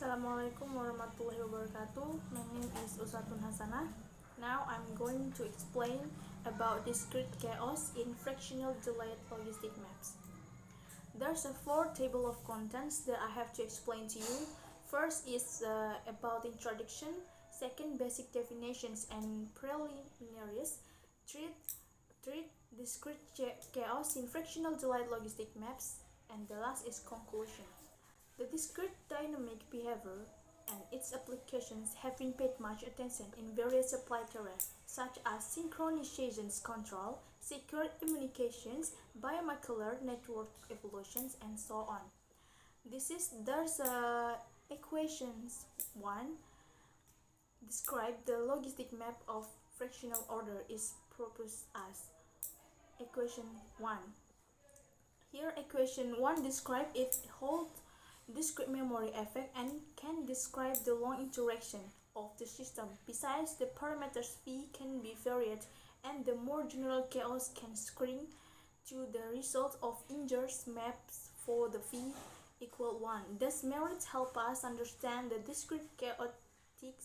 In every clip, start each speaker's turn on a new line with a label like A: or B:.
A: Assalamualaikum warahmatullahi wabarakatuh. My name is Usatun Hasanah. Now I'm going to explain about discrete chaos in fractional delayed logistic maps. There's a 4 table of contents that I have to explain to you. First is about introduction, second basic definitions and preliminaries, third discrete chaos in fractional delayed logistic maps, and the last is conclusion. The discrete dynamic behavior and its applications have been paid much attention in various applied areas, such as synchronization control, secure communications, biomolecular network evolutions, and so on. There's equations 1 describe the logistic map of fractional order is proposed as equation 1. Here equation 1 describe it holds discrete memory effect and can describe the long interaction of the system. Besides, the parameters v can be varied and the more general chaos can screen to the result of inverse maps for the v equal 1. These merits help us understand the discrete chaotic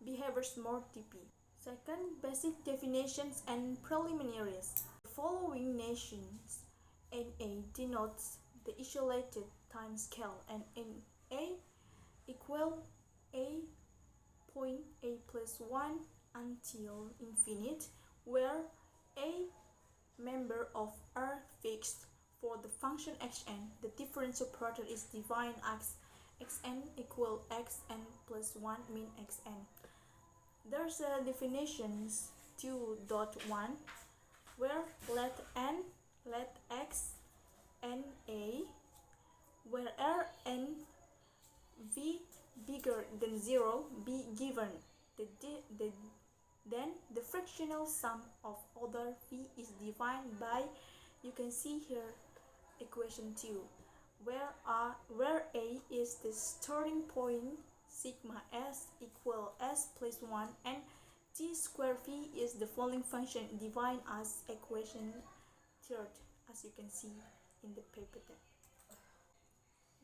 A: behaviors more deeply. Second, basic definitions and preliminaries. The following nations NA denotes the isolated time scale, and NA equal a point a plus 1 until infinite, where a member of R fixed for the function xn. The difference operator is defined as xn equal xn plus 1 min xn. There's a definitions 2.1 where let n, let x, n a, where r and v bigger than 0 be given, then the fractional sum of other v is defined by, you can see here equation 2, where a is the starting point, sigma s equal s plus 1, and t square v is the following function defined as equation 3, as you can see in the paper there.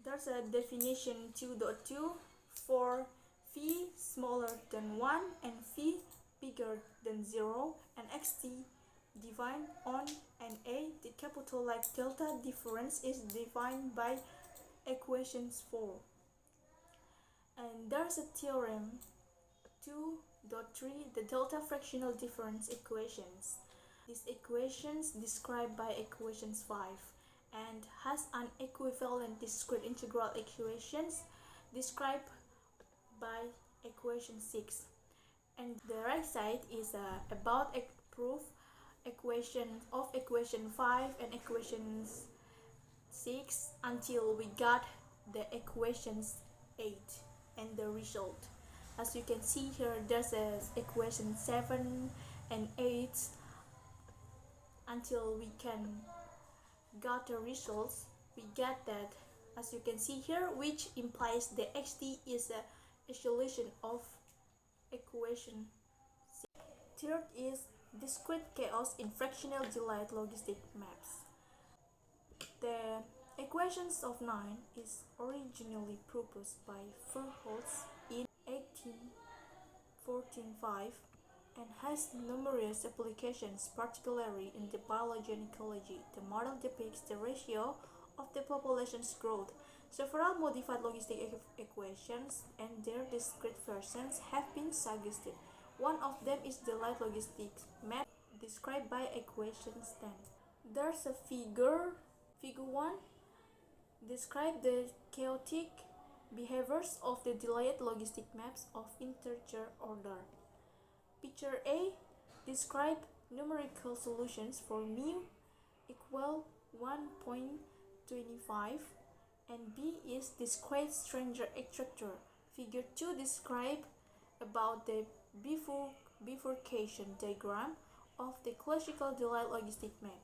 A: There's a definition 2.2 for v smaller than 1 and v bigger than 0 and xt defined on NA. The capital like delta difference is defined by equations 4. And there's a theorem 2.3, the delta fractional difference equations. These equations described by equations 5 and has an equivalent discrete integral equations described by equation 6. And the right side is about proof equation of equation 5 and equations 6 until we got the equations 8 and the result. As you can see here, there's equation 7 and 8 until we can got the results. We get that, as you can see here, which implies the xt is a solution of equation 6. Third is discrete chaos in fractional delayed logistic maps. The equations of 9 is originally proposed by Furholz in 1845 and has numerous applications, particularly in the biology and ecology. The model depicts the ratio of the population's growth. Several modified logistic equations and their discrete versions have been suggested. One of them is the light logistic map described by equations 10. There's a figure 1 describe the chaotic behaviors of the delayed logistic maps of integer order. Picture A describe numerical solutions for mu equal 1.25 and B is discrete stranger extractor. Figure 2 describe about the bifurcation diagram of the classical delayed logistic map.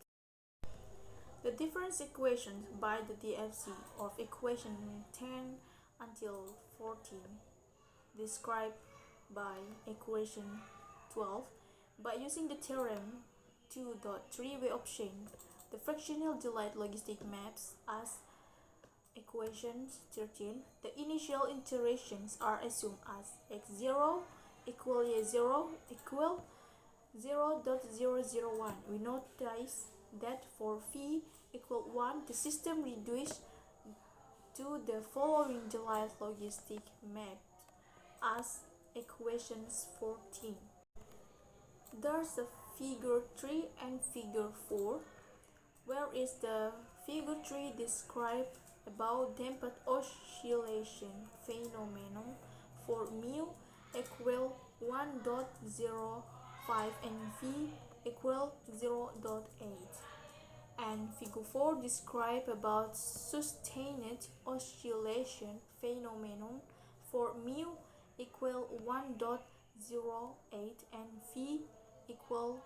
A: The difference equations by the DFC of equation 10 until 14 described by equation 12 by using the theorem 2.3 we obtain the fractional delayed logistic maps as Equation 13. The initial iterations are assumed as x0 equal 0 equal 0.001. We notice that for phi equal 1, the system reduced to the following delight logistic map as equations 14. There's a figure 3 and figure 4, where is the figure 3 describe about damped oscillation phenomenon for mu equal 1.05 and v equal 0.8. And figure 4 describe about sustained oscillation phenomenon for mu equal 1.08 and v equal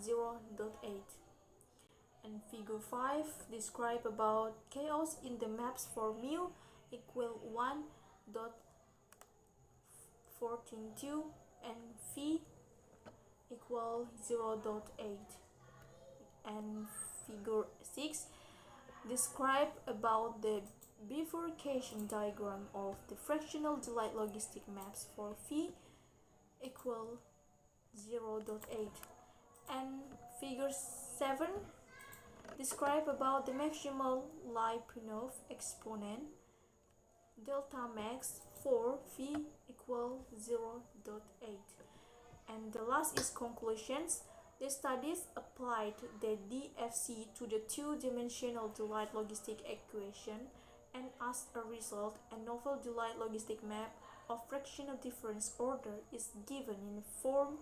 A: 0.8. And figure 5 describe about chaos in the maps for mu equal 1.142 and v equal 0.8. And figure 6 describe about the bifurcation diagram of the fractional delight logistic maps for phi equal 0.8. And figure 7 describe about the maximal Lyapunov exponent delta max for phi equal 0.8. And the last is conclusions. The studies applied the DFC to the two-dimensional delight logistic equation, and as a result, a novel delight logistic map of fractional difference order is given in the form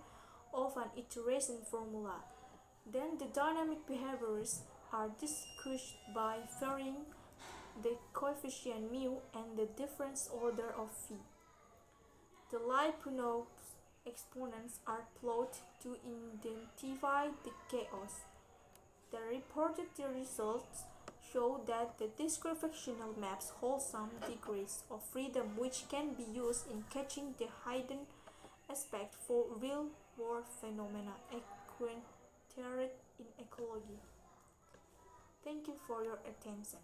A: of an iteration formula. Then the dynamic behaviors are discussed by varying the coefficient mu and the difference order of phi. The Lyapunov exponents are plotted to identify the chaos. The reported results show that the discrete fractional maps hold some degrees of freedom which can be used in catching the hidden aspect for real-world phenomena encountered in ecology. Thank you for your attention.